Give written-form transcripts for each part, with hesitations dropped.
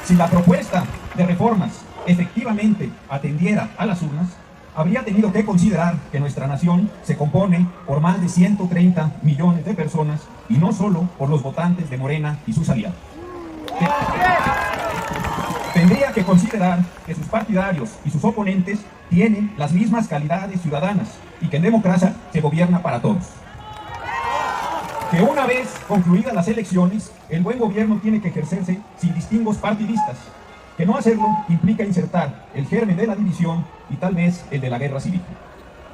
Si la propuesta de reformas efectivamente atendiera a las urnas, habría tenido que considerar que nuestra nación se compone por más de 130 millones de personas y no solo por los votantes de Morena y sus aliados. Tendría que considerar que sus partidarios y sus oponentes tienen las mismas calidades ciudadanas y que en democracia se gobierna para todos. Que una vez concluidas las elecciones, el buen gobierno tiene que ejercerse sin distingos partidistas, que no hacerlo implica insertar el germen de la división y tal vez el de la guerra civil.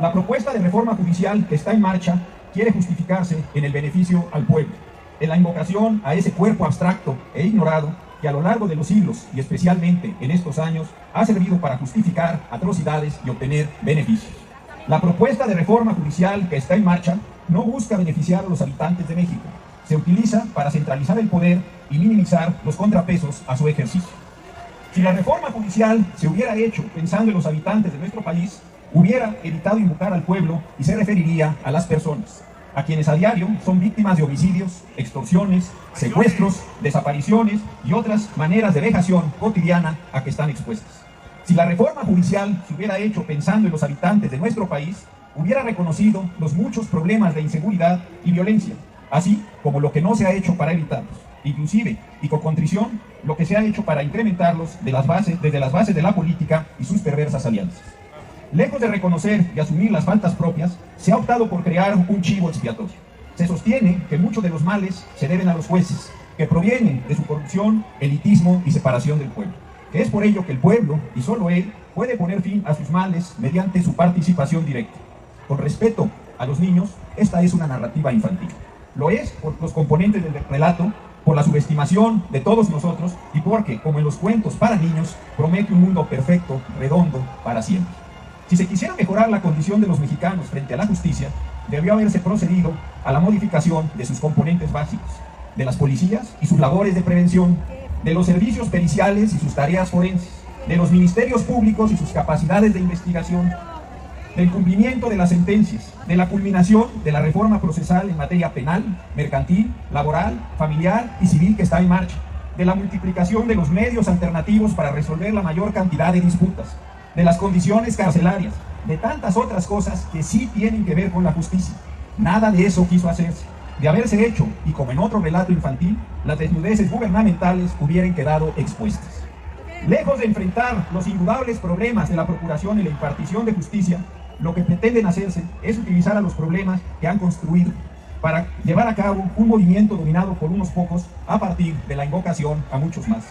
La propuesta de reforma judicial que está en marcha quiere justificarse en el beneficio al pueblo, en la invocación a ese cuerpo abstracto e ignorado que a lo largo de los siglos y especialmente en estos años ha servido para justificar atrocidades y obtener beneficios. La propuesta de reforma judicial que está en marcha no busca beneficiar a los habitantes de México, se utiliza para centralizar el poder y minimizar los contrapesos a su ejercicio. Si la reforma judicial se hubiera hecho pensando en los habitantes de nuestro país, hubiera evitado invocar al pueblo y se referiría a las personas, a quienes a diario son víctimas de homicidios, extorsiones, secuestros, desapariciones y otras maneras de vejación cotidiana a que están expuestas. Si la reforma judicial se hubiera hecho pensando en los habitantes de nuestro país, hubiera reconocido los muchos problemas de inseguridad y violencia, así como lo que no se ha hecho para evitarlos, inclusive, y con contrición, lo que se ha hecho para incrementarlos desde las bases de la política y sus perversas alianzas. Lejos de reconocer y asumir las faltas propias, se ha optado por crear un chivo expiatorio. Se sostiene que muchos de los males se deben a los jueces, que provienen de su corrupción, elitismo y separación del pueblo. Que es por ello que el pueblo, y solo él, puede poner fin a sus males mediante su participación directa. Con respeto a los niños, esta es una narrativa infantil. Lo es por los componentes del relato, por la subestimación de todos nosotros y porque, como en los cuentos para niños, promete un mundo perfecto, redondo, para siempre. Si se quisiera mejorar la condición de los mexicanos frente a la justicia, debió haberse procedido a la modificación de sus componentes básicos, de las policías y sus labores de prevención, de los servicios periciales y sus tareas forenses, de los ministerios públicos y sus capacidades de investigación, del cumplimiento de las sentencias, de la culminación de la reforma procesal en materia penal, mercantil, laboral, familiar y civil que está en marcha, de la multiplicación de los medios alternativos para resolver la mayor cantidad de disputas, de las condiciones carcelarias, de tantas otras cosas que sí tienen que ver con la justicia. Nada de eso quiso hacerse. De haberse hecho, y como en otro relato infantil, las desnudeces gubernamentales hubieran quedado expuestas. Lejos de enfrentar los indudables problemas de la procuración y la impartición de justicia, lo que pretenden hacerse es utilizar a los problemas que han construido para llevar a cabo un movimiento dominado por unos pocos a partir de la invocación a muchos más,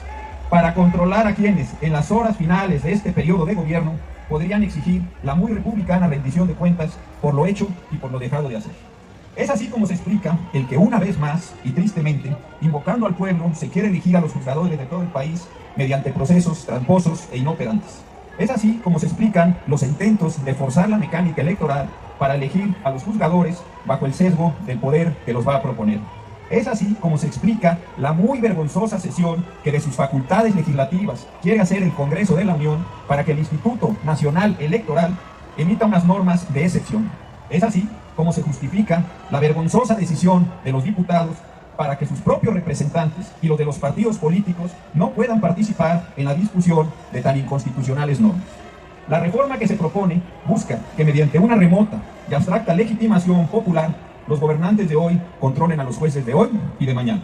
para controlar a quienes en las horas finales de este periodo de gobierno podrían exigir la muy republicana rendición de cuentas por lo hecho y por lo dejado de hacer. Es así como se explica el que una vez más, y tristemente, invocando al pueblo, se quiere elegir a los juzgadores de todo el país mediante procesos tramposos e inoperantes. Es así como se explican los intentos de forzar la mecánica electoral para elegir a los juzgadores bajo el sesgo del poder que los va a proponer. Es así como se explica la muy vergonzosa cesión que de sus facultades legislativas quiere hacer el Congreso de la Unión para que el Instituto Nacional Electoral emita unas normas de excepción. Es así como se justifica la vergonzosa decisión de los diputados para que sus propios representantes y los de los partidos políticos no puedan participar en la discusión de tan inconstitucionales normas. La reforma que se propone busca que mediante una remota y abstracta legitimación popular, los gobernantes de hoy controlen a los jueces de hoy y de mañana.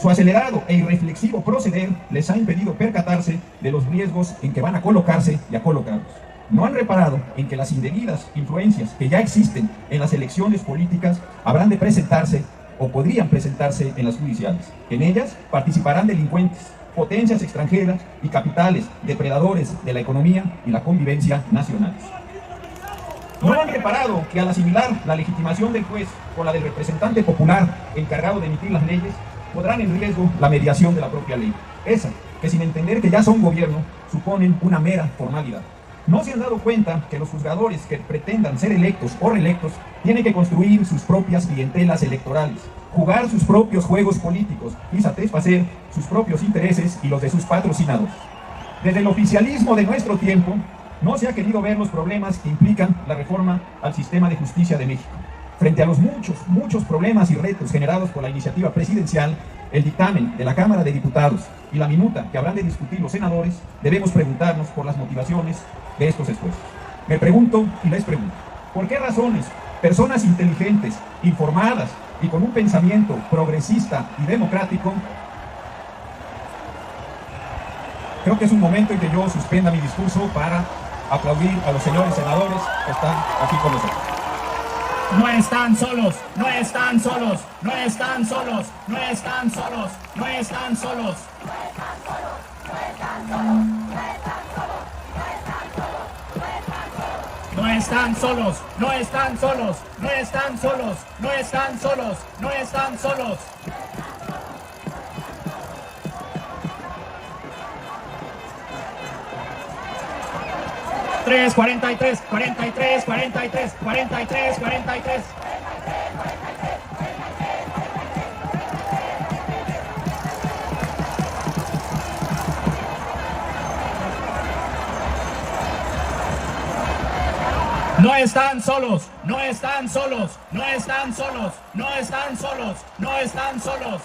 Su acelerado e irreflexivo proceder les ha impedido percatarse de los riesgos en que van a colocarse y a colocarlos. No han reparado en que las indebidas influencias que ya existen en las elecciones políticas habrán de presentarse o podrían presentarse en las judiciales. En ellas participarán delincuentes, potencias extranjeras y capitales depredadores de la economía y la convivencia nacionales. No han reparado que al asimilar la legitimación del juez con la del representante popular encargado de emitir las leyes, podrán en riesgo la mediación de la propia ley. Esa, que sin entender que ya son gobierno, suponen una mera formalidad. No se han dado cuenta que los juzgadores que pretendan ser electos o reelectos tienen que construir sus propias clientelas electorales, jugar sus propios juegos políticos y satisfacer sus propios intereses y los de sus patrocinadores. Desde el oficialismo de nuestro tiempo, no se ha querido ver los problemas que implican la reforma al sistema de justicia de México. Frente a los muchos problemas y retos generados por la iniciativa presidencial, el dictamen de la Cámara de Diputados y la minuta que habrán de discutir los senadores, debemos preguntarnos por las motivaciones de estos esfuerzos. Me pregunto y les pregunto, ¿por qué razones personas inteligentes, informadas y con un pensamiento progresista y democrático? Creo que es un momento en que yo suspenda mi discurso para aplaudir a los señores senadores que están aquí con nosotros. No están solos, no están solos, no están solos, no están solos, no están solos. No están solos, no están solos, no están solos, no están solos, no están solos. Tres, 43, 43, 43, 43, 43. No están solos, no están solos, no están solos, no están solos, no están solos.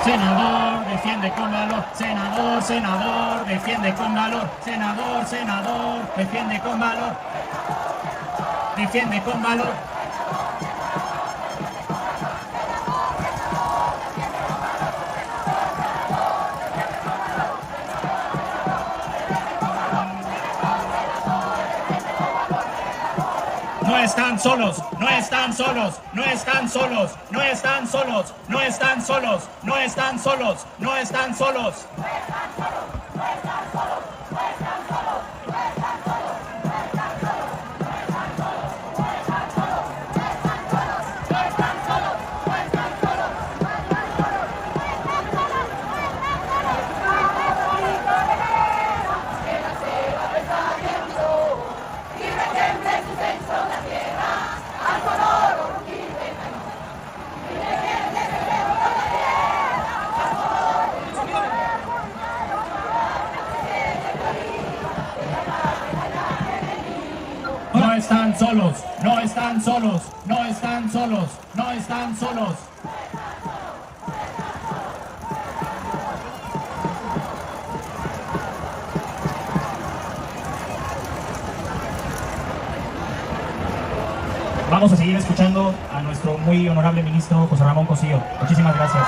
Senador, defiende con valor. Senador, senador, defiende con valor. Senador, senador, defiende con valor. Defiende con valor. No están solos, no están solos, no están solos, no están solos, no están solos, no están solos, no están solos. No están solos, no están solos, no están solos, no están solos. Vamos a seguir escuchando a nuestro muy honorable ministro José Ramón Cosío. Muchísimas gracias.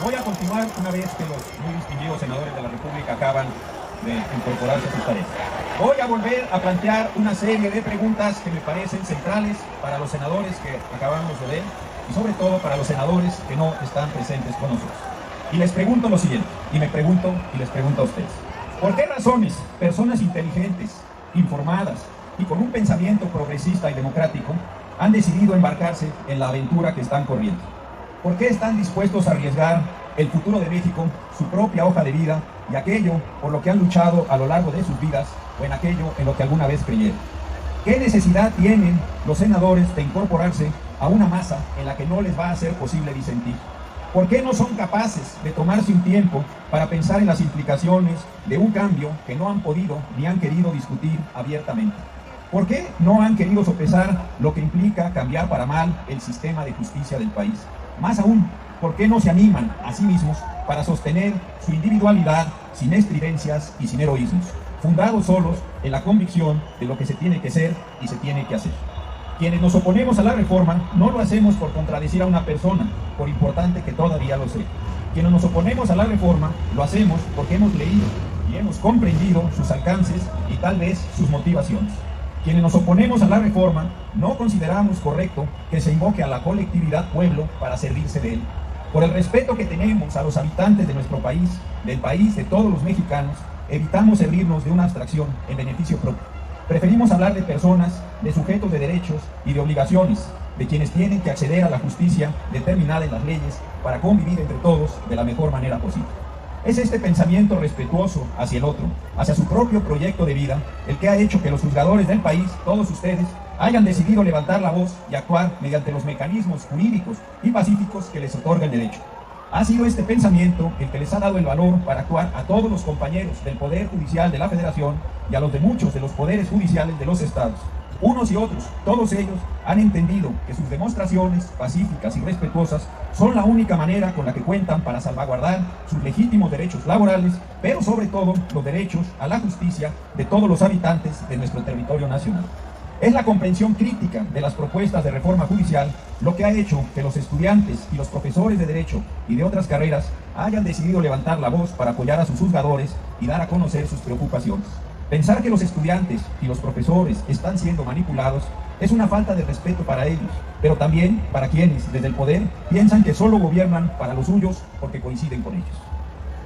Voy a continuar una vez que los muy distinguidos senadores de la República acaban de incorporarse a sus tareas. Voy a volver a plantear una serie de preguntas que me parecen centrales para los senadores que acabamos de ver y sobre todo para los senadores que no están presentes con nosotros. Y les pregunto lo siguiente, y me pregunto y les pregunto a ustedes. ¿Por qué razones personas inteligentes, informadas y con un pensamiento progresista y democrático han decidido embarcarse en la aventura que están corriendo? ¿Por qué están dispuestos a arriesgar el futuro de México, su propia hoja de vida y aquello por lo que han luchado a lo largo de sus vidas o en aquello en lo que alguna vez creyeron? ¿Qué necesidad tienen los senadores de incorporarse a una masa en la que no les va a ser posible disentir? ¿Por qué no son capaces de tomarse un tiempo para pensar en las implicaciones de un cambio que no han podido ni han querido discutir abiertamente? ¿Por qué no han querido sopesar lo que implica cambiar para mal el sistema de justicia del país? Más aún, ¿por qué no se animan a sí mismos para sostener su individualidad sin estridencias y sin heroísmos, fundados solos en la convicción de lo que se tiene que ser y se tiene que hacer? Quienes nos oponemos a la reforma no lo hacemos por contradecir a una persona, por importante que todavía lo sea. Quienes nos oponemos a la reforma lo hacemos porque hemos leído y hemos comprendido sus alcances y tal vez sus motivaciones. Quienes nos oponemos a la reforma no consideramos correcto que se invoque a la colectividad pueblo para servirse de él. Por el respeto que tenemos a los habitantes de nuestro país, del país de todos los mexicanos, evitamos servirnos de una abstracción en beneficio propio. Preferimos hablar de personas, de sujetos de derechos y de obligaciones, de quienes tienen que acceder a la justicia determinada en las leyes para convivir entre todos de la mejor manera posible. Es este pensamiento respetuoso hacia el otro, hacia su propio proyecto de vida, el que ha hecho que los juzgadores del país, todos ustedes, hayan decidido levantar la voz y actuar mediante los mecanismos jurídicos y pacíficos que les otorga el derecho. Ha sido este pensamiento el que les ha dado el valor para actuar a todos los compañeros del Poder Judicial de la Federación y a los de muchos de los poderes judiciales de los estados. Unos y otros, todos ellos, han entendido que sus demostraciones pacíficas y respetuosas son la única manera con la que cuentan para salvaguardar sus legítimos derechos laborales, pero sobre todo los derechos a la justicia de todos los habitantes de nuestro territorio nacional. Es la comprensión crítica de las propuestas de reforma judicial lo que ha hecho que los estudiantes y los profesores de Derecho y de otras carreras hayan decidido levantar la voz para apoyar a sus juzgadores y dar a conocer sus preocupaciones. Pensar que los estudiantes y los profesores están siendo manipulados es una falta de respeto para ellos, pero también para quienes, desde el poder, piensan que solo gobiernan para los suyos porque coinciden con ellos.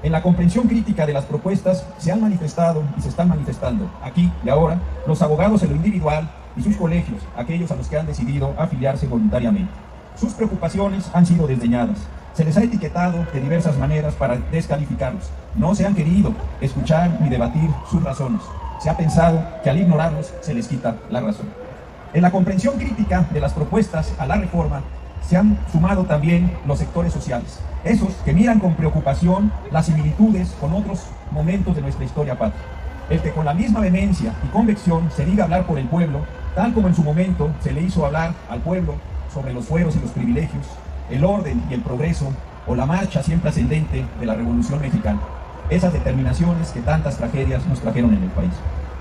En la comprensión crítica de las propuestas se han manifestado y se están manifestando, aquí y ahora, los abogados en lo individual y sus colegios, aquellos a los que han decidido afiliarse voluntariamente. Sus preocupaciones han sido desdeñadas. Se les ha etiquetado de diversas maneras para descalificarlos. No se han querido escuchar ni debatir sus razones. Se ha pensado que al ignorarlos se les quita la razón. En la comprensión crítica de las propuestas a la reforma se han sumado también los sectores sociales, esos que miran con preocupación las similitudes con otros momentos de nuestra historia patria. El que con la misma vehemencia y convicción se diga hablar por el pueblo, tal como en su momento se le hizo hablar al pueblo sobre los fueros y los privilegios, el orden y el progreso, o la marcha siempre ascendente de la Revolución Mexicana. Esas determinaciones que tantas tragedias nos trajeron en el país.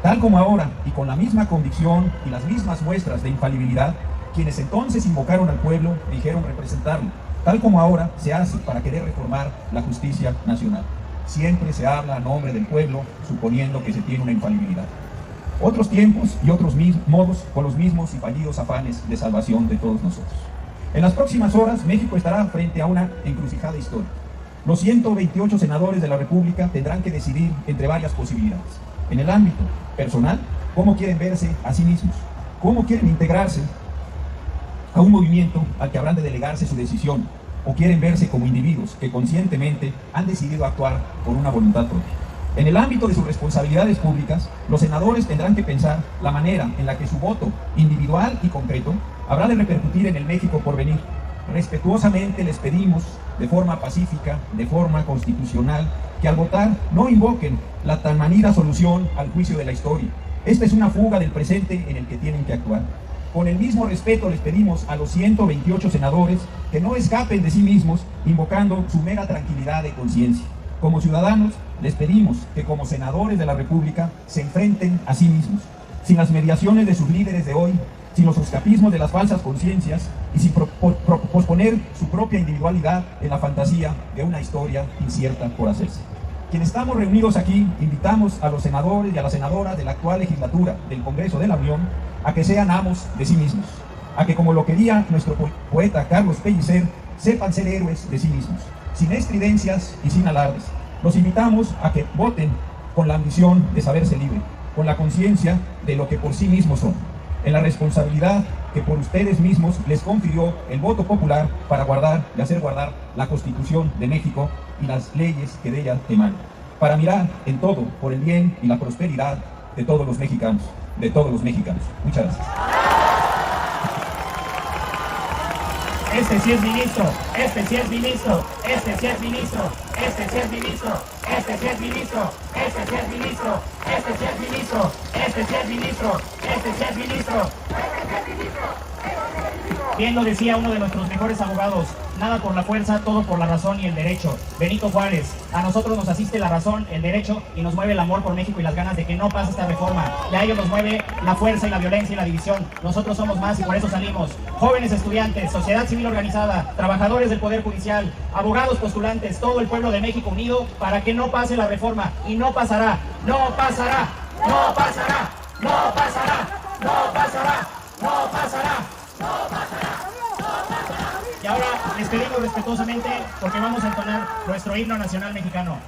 Tal como ahora, y con la misma convicción y las mismas muestras de infalibilidad, quienes entonces invocaron al pueblo dijeron representarlo, tal como ahora se hace para querer reformar la justicia nacional. Siempre se habla a nombre del pueblo, suponiendo que se tiene una infalibilidad. Otros tiempos y otros modos con los mismos y fallidos afanes de salvación de todos nosotros. En las próximas horas, México estará frente a una encrucijada histórica. Los 128 senadores de la República tendrán que decidir entre varias posibilidades. En el ámbito personal, cómo quieren verse a sí mismos, cómo quieren integrarse a un movimiento al que habrán de delegarse su decisión, o quieren verse como individuos que conscientemente han decidido actuar por una voluntad propia. En el ámbito de sus responsabilidades públicas, los senadores tendrán que pensar la manera en la que su voto individual y concreto habrá de repercutir en el México por venir. Respetuosamente les pedimos, de forma pacífica, de forma constitucional, que al votar no invoquen la tan manida solución al juicio de la historia. Esta es una fuga del presente en el que tienen que actuar. Con el mismo respeto les pedimos a los 128 senadores que no escapen de sí mismos invocando su mera tranquilidad de conciencia. Como ciudadanos, les pedimos que como senadores de la República se enfrenten a sí mismos, sin las mediaciones de sus líderes de hoy, sin los escapismos de las falsas conciencias y sin posponer su propia individualidad en la fantasía de una historia incierta por hacerse. Quienes estamos reunidos aquí, invitamos a los senadores y a las senadoras de la actual legislatura del Congreso de la Unión a que sean amos de sí mismos, a que, como lo quería nuestro poeta Carlos Pellicer, sepan ser héroes de sí mismos, sin estridencias y sin alardes. Los invitamos a que voten con la ambición de saberse libre, con la conciencia de lo que por sí mismos son, en la responsabilidad que por ustedes mismos les confirió el voto popular para guardar y hacer guardar la Constitución de México y las leyes que de ella emanan, para mirar en todo por el bien y la prosperidad de todos los mexicanos, Muchas gracias. Este sí es ministro, este sí es ministro, este sí es ministro, este sí es ministro, este sí es ministro, este sí es ministro, este sí es ministro, este sí es ministro, este sí es ministro. Bien lo decía uno de nuestros mejores abogados, nada por la fuerza, todo por la razón y el derecho. Benito Juárez, a nosotros nos asiste la razón, el derecho y nos mueve el amor por México y las ganas de que no pase esta reforma. Y a ellos nos mueve la fuerza y la violencia y la división. Nosotros somos más y por eso salimos. Jóvenes estudiantes, sociedad civil organizada, trabajadores del Poder Judicial, abogados postulantes, todo el pueblo de México unido para que no pase la reforma. Y no pasará, no pasará, no pasará, no pasará, no pasará, no pasará. Y ahora les pedimos respetuosamente porque vamos a entonar nuestro himno nacional mexicano.